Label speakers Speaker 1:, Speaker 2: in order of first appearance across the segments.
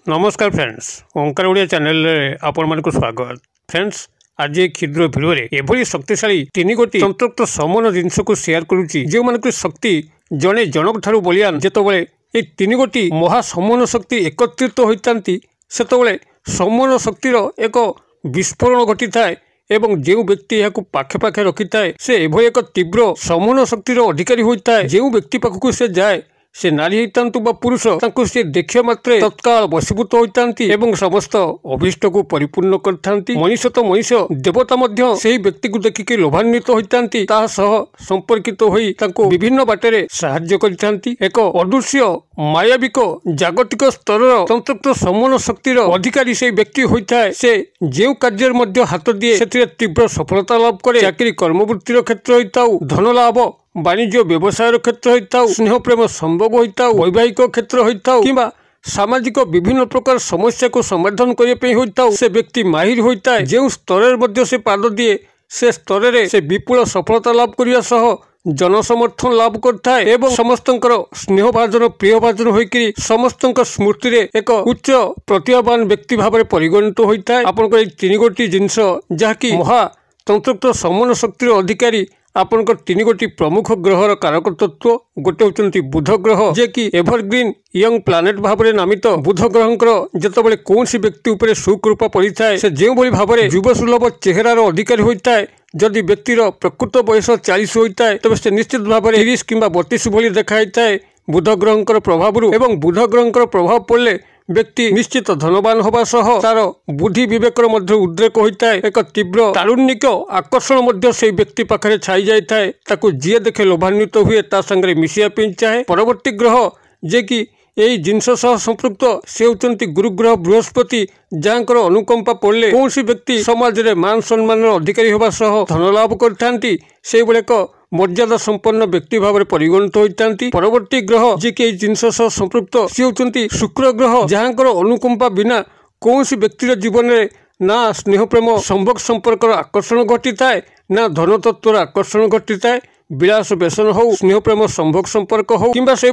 Speaker 1: नमस्कार फ्रेंड्स, ओंकार ओडिया चैनल रे आपण मानक स्वागत। फ्रेंड्स, आज एक क्षुद्र भिडियो रे एभली शक्तिशाली तीन गोटी तंत्रक्त समन जिनस को शेयर करूची जे मानक शक्ति जने जनक ठारू बलियान जेतबेले ए तीन गोटी महासमन शक्ति एकत्रित होइतांती सेतबेले समन शक्तिर एक विस्फोरण घटी थाए एवं जो व्यक्ति यह पाखे पाखे रखि थाए से एभली एक तीव्र समन शक्तिर अधिकारी होता है। जो व्यक्ति पाखक से जाए से नारी होता बा पुरुष तांको से देखिया मात्रे तत्काल वशीभूत होइतांती एवं समस्त अभिष्ट को परिपूर्ण करथांती। मनीष तो मनीष देवता मध्य सेही व्यक्ति को देखिके लोभान्वित होइतांती ताहा सह संपर्कित होई तांको विभिन्न बाटरे सहाय्य करिथांती। एक अदृश्य मायाविक जागतिक स्तर तंत्रक्त समन शक्तिर अधिकारी से व्यक्ति होता है। से जो कार्य मध्य हाथ दिए से तीव्र सफलता लाभ करे। चाकरी कर्मवृत्तिर क्षेत्र होता धन लाभ वाणिज्य व्यवसाय क्षेत्र होता स्नेह प्रेम संभोग होता वैवाहिक क्षेत्र होता कि सामाजिक विभिन्न प्रकार समस्या को समाधान करने होता से व्यक्ति माहिर होता है। जो स्तर मध्य से पाद दिए से स्तर से विपुल सफलता लाभ करने सह जनसमर्थन लाभ करता है एवं समस्त स्नेह भाजन प्रिय भाजन होकर समस्त स्मृति रे एक उच्च प्रतिभावान व्यक्ति भाव में परिगणित होता है। आपन तीन गोटी जिनस जहाँकि महातंत्रक्त समन शक्तिर अधिकारी आपनकर तीन गोटी प्रमुख ग्रहर कारक तत्व गोटे होचंती बुध ग्रह जे कि एवरग्रीन यंग प्लानेट भाव में नामित। बुध ग्रहंकर जेतबेले कौनसी व्यक्ति उपरे सुकृपा पड़ी थाए से जो भली भाव में युव सुलभ चेहरार अधिकारी होता है। जदि व्यक्तिर प्रकृत बयस 40 होता है तबे से निश्चित भाव में 30 किंबा 32 भली देखाई थाए बुध ग्रहंकर प्रभाव एवं बुध ग्रहंकर प्रभाव पड़े व्यक्ति निश्चित धनवान होगा सह तार बुद्धि विवेक उद्रेक होता है। एक तीव्र तारुण्यिक आकर्षण मध्य से व्यक्ति पाखे छाई जाए ताकू जी देखे लोभान्वित हुए ता संगे मिशिया चाहे। परवर्ती ग्रह जे कि यही जिनस सह संपृक्त से होती गुरुग्रह बृहस्पति जहाँकर अनुकंपा पड़े कौन व्यक्ति समाज में मान सम्मान अधिकारी होगा सह धन लाभ करथांती से एक मर्यादा संपन्न व्यक्ति भाव में परिगणित होती। परवर्ती ग्रह जी के जिनस सह संपृक्त सी होती शुक्र ग्रह जहाँकर अनुकंपा बिना कौन व्यक्तिर जीवन में ना स्नेह प्रेम संभोग संपर्क आकर्षण घटी थाए ना धन तत्वर आकर्षण घटी थाए। विलास व्यसन हो स्नेह प्रेम संभोग संपर्क हो कि से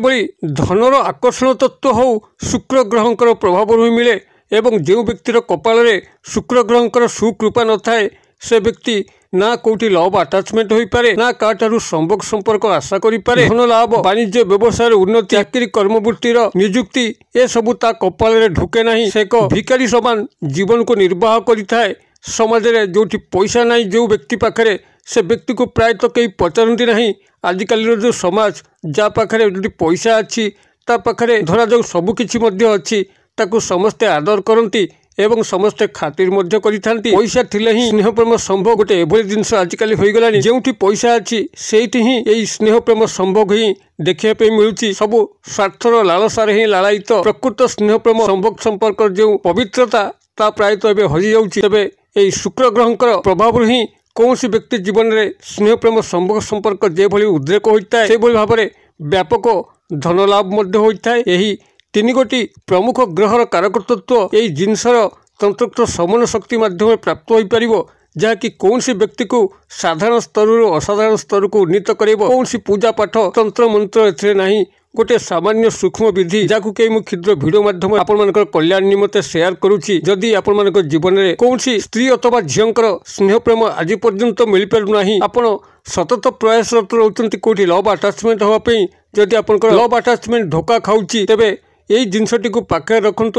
Speaker 1: धनर आकर्षण तत्व हो शुक्र ग्रहंकर प्रभाव ही मिले एवं जो व्यक्तिर कपाल रे शुक्र ग्रहंकर सुकृपा न थाए से व्यक्ति ना कोठी लव अटैचमेंट हो पारे ना काठारू संभोग संपर्क आशा करि पारे। धन लाभ वाणिज्य व्यवसाय उन्नति चाकरी कर्मवृत्तिर नियुक्ति ए सबु ता कपाल रे ढुके नहीं। से एक भिखारी समान जीवन को निर्वाह करिथाए। समाज रे जोठी पैसा नहीं जो व्यक्ति पाखरे से व्यक्ति को प्रायतः कहीं पचारती नहीं। आजिकल जो समाज जा पाखरे जो पैसा अच्छी ता पाखरे धरा जो सबकिछि मध्य अच्छी ताकू समस्ते आदर करती एवं समस्ते खातिर मध्य करिथांती। पैसा थिले ही स्नेह प्रेम संभोग गोटे एभली जिनस आजिकल हो गलानी जोठी पैसा अच्छी सेठी ही यही स्नेह प्रेम संभोग ही देखिया पे मिलुची। सबु स्वार्थर लालसार ही लालायित प्रकृत स्नेह प्रेम संभोग संपर्क जो पवित्रता ता प्रायतः एबे हरि जाउची। तबे एही शुक्र ग्रहंकर प्रभाव ही कौन व्यक्ति जीवन में स्नेह प्रेम संभोग संपर्क जो भली उद्रेक होता है से भाव में व्यापक धन लाभ होता है। यही तीन गोटी प्रमुख ग्रहर कारक तत्व यही जिनसर तंत्रक्त समन शक्ति माध्यम प्राप्त हो पार जहाँकि कौन व्यक्ति को साधारण स्तर असाधारण स्तर को उन्नीत कर कौन पूजा पाठ तंत्र मंत्र ए गोटे सामान्य सूक्ष्म विधि जहाँ कई मु क्षुद्र भिडियो माध्यम आपण कल्याण निमंते शेयर करुच्ची। जदि आपण जीवन में कौन स्त्री अथवा झींकर स्नेह प्रेम आज पर्यंत मिल पारना आपण सतत प्रयासरत रोचंती कोठी लव अटैचमेंट होगापी जदि आप लव अटैचमेंट धोखा खाऊची तेबे यही जिनसटी को पाखे रखु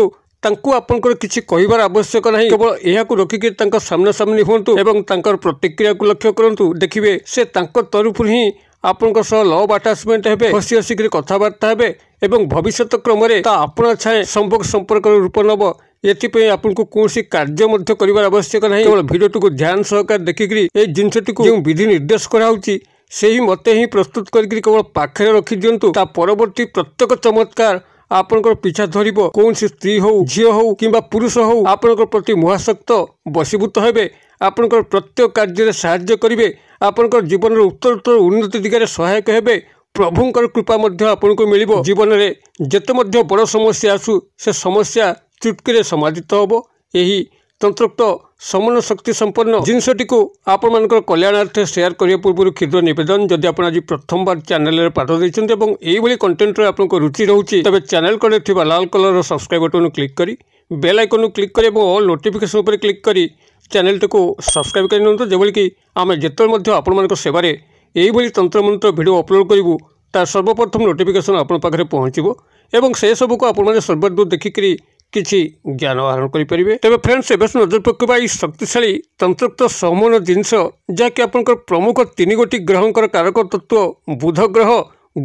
Speaker 1: तांकु आपनकर किछि कहिबार आवश्यक नहीं। केवल यह रखिकी सामना सामनी हुंतु एवं तांकर प्रतिक्रिया को लक्ष्य करंतु देखिबे से तांकर तरफ ही आपनकर सह लव अटैचमेंट हेबे हसी हसी कथबार्ता हेबे एवं भविष्यत क्रम में आपना छाए संभोग संपर्क रूप नब। ये आपको कौन कार्य मध्य करिवार आवश्यक नहीं। केवल भिडियो को ध्यान सहकार देखिकी ये जिनसटी को जो विधि निर्देश कराउची से ही मते ही प्रस्तुत करके केवल पाखे रखी दिंतु। ता परवर्ती प्रत्येक चमत्कार आपनकर पीछा धरिबो। कौन स्त्री हो झील हो कि पुरुष हो आपनकर प्रति महाशक्त वशीभूत हेबे आपनकर प्रत्येक कार्य साहाय्य करिवे आपनकर जीवन उत्तरोत्तर उन्नति दिगरे सहायक हेबे। प्रभुंकर कृपा मध्य आपनको मिलिबो। जीवन में जेते मध्य बड़ समस्या आसु से समस्या चुटकी समाधित होबो। यही तंत्रोक्त समन शक्ति संपन्न जिनसटी को आपण मानकर कल्याणार्थ शेयर करिया पूर्व क्षुद्र निवेदन जदि आपण आज प्रथम बार चैनल रे पाठ दैछन्ते एवं एई भली कंटेंट रे आपनको रुचि रहउछि तबे चैनल करे थिबा लाल कलर सब्सक्राइब बटन क्लिक करी बेल आइकन क्लिक करी एवं ऑल नोटिफिकेशन पर क्लिक करी चैनल को सब्सक्राइब कर नियंतु जेबोली कि आमे जेतल मध्ये आपण मानकर सेवारे एई भली तंत्र मंत्र वीडियो अपलोड करिवु ता सर्वप्रथम नोटिफिकेशन आपण पाखरे पहुंचीबो एवं से सब को आपण माने सर्वदूर देखिकरी किछि ज्ञान आहरण करि परिबे। तबे फ्रेंड्स एबे नजर पकेबा ई शक्तिशाली तंत्रोक्त समन जिनस जाकि आपनकर प्रमुख 3 गोटी ग्रहंकर कारक तत्व बुध ग्रह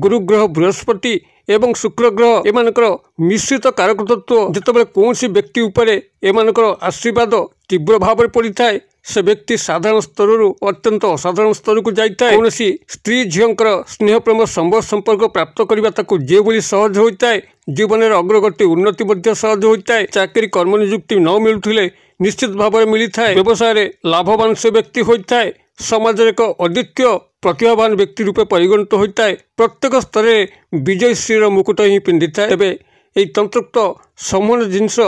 Speaker 1: गुरु ग्रह बृहस्पति एवं शुक्र ग्रह एमानकर मिश्रित कारक तत्व जेतबेले कोनसी व्यक्ति उपरे एमानकर आशीर्वाद तीव्र भाव पड़ी थाए से व्यक्ति साधारण स्तर अत्यंत असाधारण स्तर को जाइए कौन स्त्री झीकर स्नेह प्रेम संबंध संपर्क प्राप्त करने ताकू जो भली सहज होता है जीवन में अग्रगति उन्नति सहज होता है चाकरी कर्म नियुक्ति न मिलुले निश्चित भाव में मिली था व्यवसाय लाभवान से व्यक्ति होता है समाज एक अद्वितीय प्रतिभावान व्यक्ति रूपे परिगणित होता है प्रत्येक स्तर में विजय श्री मुकुट ही पिंधि था तेज यही तंत्रोक्त समन जिनस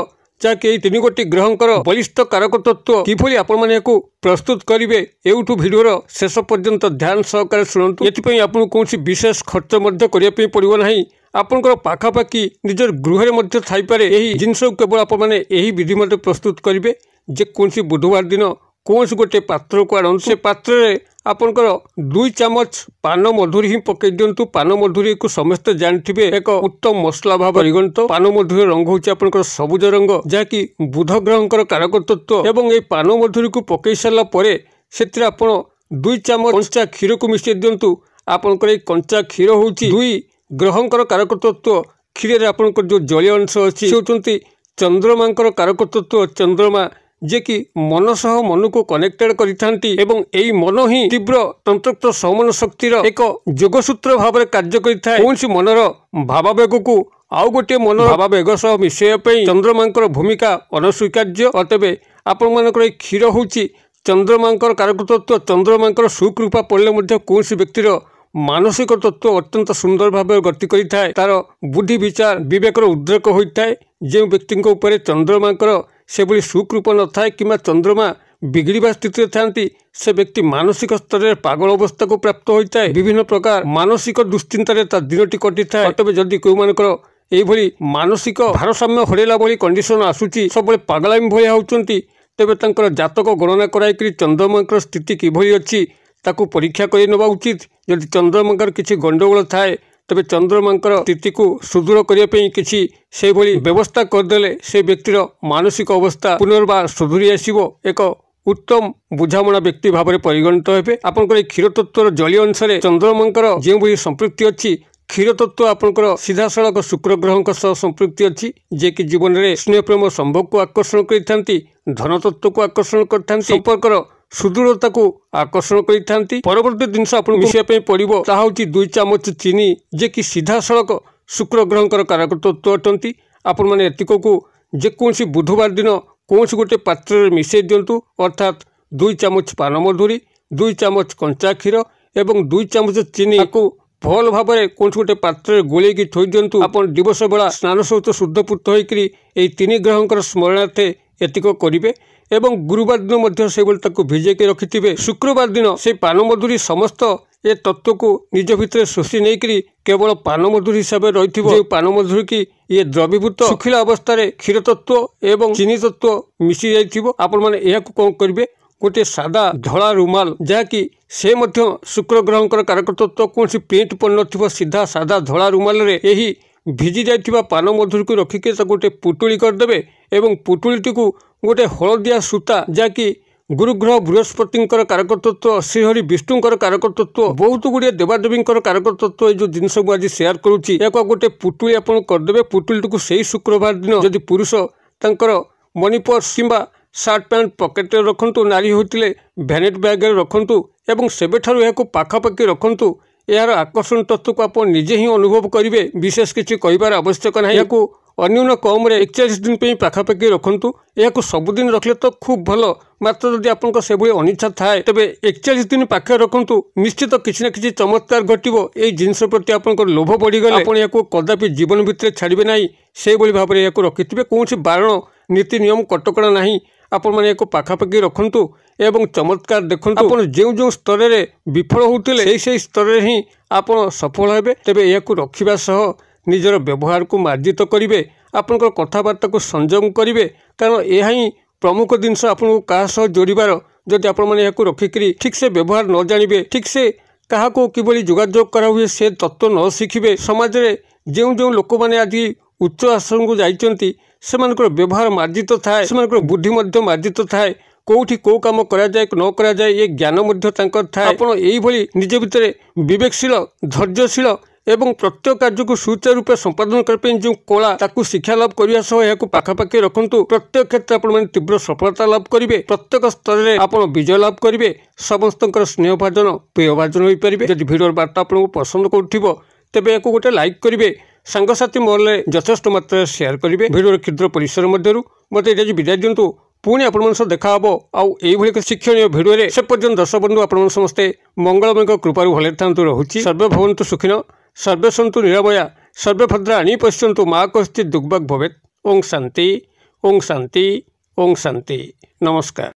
Speaker 1: जहाँकि 3 गोटी ग्रहंकर बलिष्ठ कारक तत्व किभली आपण माने को प्रस्तुत करिवे एउठु वीडियोर शेष पर्यंत ध्यान सहकारे शुणु एथिपई आपन कोनसी विशेष खर्च मध्य करिया पे पड़िबो नाही आपनकर पाखापाखी निजर गृह मध्य थाई पारे एही जिनस केवल आपण माने एही विधि मध्य प्रस्तुत करिवे जे कोनसी बुधवार दिन कोनसी गोटे पात्र को आनंद से पात्र रे आपनकर 2 चामच पान मधुरी ही पकई दिंतु पान मधुरी को समस्ते जानथिबे एक उत्तम मसला भाव परिगणित पान मधुरी रंग होछि आपनकर सबुज रंग जाकि बुध ग्रहंकर कारक तत्व एवं ए पान मधुरी को पकई साला परे सेतिर आपण 2 चामच कंचा क्षीर को मिसै दिंतु आपनकर ए कंचा क्षीर होछि 2 ग्रहंकर कारक तत्व क्षीर रे आपनकर जो जलीय अंश अछि से होचंती चंद्रमांकर कारक तत्व चंद्रमा जे कि मन सह मन को कनेक्टेड करिथांती एवं एई मन ही तीव्र तंत्रोक्त समन शक्तिर एक जोगसूत्र भाव में कार्य करिथाय कोनसी मनर भावावेग को आउ गोटे मन भावावेग सह मिसैया पई चंद्रमांकर भूमिका अनस्वीकार्य अतबे आपण मानकर क्षीर होछि चंद्रमांकर कारक तत्व चंद्रमांकर सुकृपा पड़ले मध्ये कोनसी व्यक्तिर मानसिक तत्व अत्यंत सुंदर भाव गति करिथाय तार बुद्धि विचार विवेकर उद्रेक होता है जो व्यक्ति ऊपर चंद्रमांकर से भली सुकृप न थाए कि चंद्रमा बिगड़ा स्थिति थांती से व्यक्ति मानसिक स्तर में पागल अवस्था को प्राप्त होता है विभिन्न प्रकार मानसिक दुश्चिंतार दिनटी कटि था तबे जदि कौ मानकर एभली मानसिक भारसाम्य हरेला भली कंडीशन आसुची सब पागलामी भलिया होचंती तेबे तांकर जातक गणना कराई चंद्रमांकर स्थिति किभली अछि ताकू परीक्षा कर नवा उचित जदि चंद्रमांकर किसी गंडगोल थाए तबे चंद्रमांकर स्थिति को सुदृढ़ करने किसी से भली व्यवस्था करदे से व्यक्तिर मानसिक अवस्था पुनर्बार सुधुरी आसो एक उत्तम बुझामणा व्यक्ति भाव में परिगणित हेबे आपनकर क्षीर तत्वर जलीय अंश चंद्रमांकर जो भली संपृक्ति अच्छी क्षीर तत्व आपनकर सीधा सड़क शुक्र ग्रह संपृक्ति अच्छी जे कि जीवन में स्नेह प्रेम संभोग को आकर्षण करथांती धन तत्व को आकर्षण करथांती संपर्कर सुदृढ़ता को आकर्षण करथांती परवर्ती जिनस आपन मिसिया पे पड़िबो ता होची 2 चामच चीनी जे कि सीधा सड़क शुक्र ग्रहंकर कारक तत्व अटंती आपण माने एतिको को जे कोनसी बुधवार दिन कोनसी गोटे पात्र रे मिसै दियंतु अर्थात 2 चामच पान मधुरी 2 चामच कंचा क्षीर एवं 2 चामच चीनी को भल भाव में कौन गोटे पात्र गोल थोई दिंतु आपन दिवस बेला स्नान सहित शुद्धपूत होकर 3 ग्रहंकर स्मरणार्थे एतिक करेंगे एवं गुरुवार दिन मध्य से भिजे के रखिथिबे शुक्रवार दिन से पान मधुरी समस्त ए तत्व को निज भितर शोषि नहीं केवल पान मधुरी हिसाब से रही पान मधुरी की ये द्रवीभूत सुखिला अवस्था क्षीर तत्व एवं चीनी तत्व मिसी जाइथिबो आपण माने एहा को कोन करबे गोटे सादा धला रुमाल जहाँकि से मध्य शुक्र ग्रहंकर कारक तत्व कौन प्रिंट पड़ सीधा सादा धला रुमाल रे यही भिजी जाइथिबा पान मधुरी को रखिके गोटे पुटुली करदेबे एवं पुटुलीटी को गोटे हलदिया सूता जहाँकि गुरुग्रह बृहस्पति कारक तत्व श्रीहरि विष्णुकर कारक तत्व बहुत गुड़िया देवादेवी कारक तत्व जो जिनस आज शेयर करुच्ची या गोटे पुटुली आप करदे पुटुली को सही शुक्रवार दिन जदि पुरुष तर मनी पर्स किंबा सार्ट पैंट पकेट रखु नारी होते भैनेट बैग रखु एवं सेबेठारु यह पाखापाखि रखु यार आकर्षण तत्व को आप निजे ही अनुभव करेंगे विशेष किसी कहबार आवश्यक ना या अन्यून कम 41 दिन पे पाखापाखि रखु यह सबुदिन रखले तो खूब भल मात्र जदि आपन से अनिच्छा थाए तेबे 41 दिन पाखे रखु निश्चित किसी न किसी चमत्कार घटिबो ए जिनस प्रति आपन लोभ बढ़ीगले आपन या कदापि जीवन भितर छाड़बे ना से भाव में रखिथे कौन बारण नीति नियम कटकणा नहीं आपण माने एको पाखापाखि रखंतु एवं चमत्कार देखंतु। आपण जो स्तर रे विफल होउतिले सेही स्तर रे ही आपण सफल हेबे। तेबे याकु रखिबा सह निजर व्यवहार को मार्जित करिवे, आपनकर कथाबार्ता को संयम करिवे, कारण यह ही प्रमुख जिनस आपन क्या सह जोड़बार। जदि आपण माने याकु रखिकरी ठीक से व्यवहार न जानिबे, ठीक से कहा को किभली जोगाजोग करा हुए से तत्व न शिखिबे, समाज रे जो जो लोक माने आज उच्च आसन को जाइचंती सेमानकर व्यवहार मार्जित थाए, सेमानकर बुद्धि मध्य मार्जित थाए, कोठी को काम करा जाए न करा जाए ये ज्ञान मध्य तांकर थाए। आपण एई भली निज भितरे विवेकशील, धैर्यशील एवं प्रत्येक कार्य को सुचारू रूपे संपादन करने जो कला ताकू शिक्षा लाभ करने सह यह पाखापाखि रखंतु। प्रत्येक क्षेत्र आपण तीव्र सफलता लाभ करेंगे, प्रत्येक स्तर में आप विजय लाभ करेंगे, समस्त स्नेह भाजन प्रिय भाजन हो पारे। जब भिडियो वार्ता आपको पसंद करुव तेज या गोटे लाइक करेंगे, सांगसाथी महल में यथेष्ट मात्रा शेयर करेंगे। भिडियो क्षुद्र परिसर मध्य मत ये विदाय दिंतु, पुणी आपण देखा हम आउ यही शिक्षणीय भिडियो से पर्यटन दर्शक बंधु आपण समस्ते मंगलमय कृपा भले था रोचे। सर्वे भवन्तु सुखिन, सर्वे सन्तु निरामया, सर्वे भद्राणि पश्यन्तु मा कश्चित् दुर्भाग् भवेत्। ओं शांति, ओं शांति, ओं शांति। नमस्कार।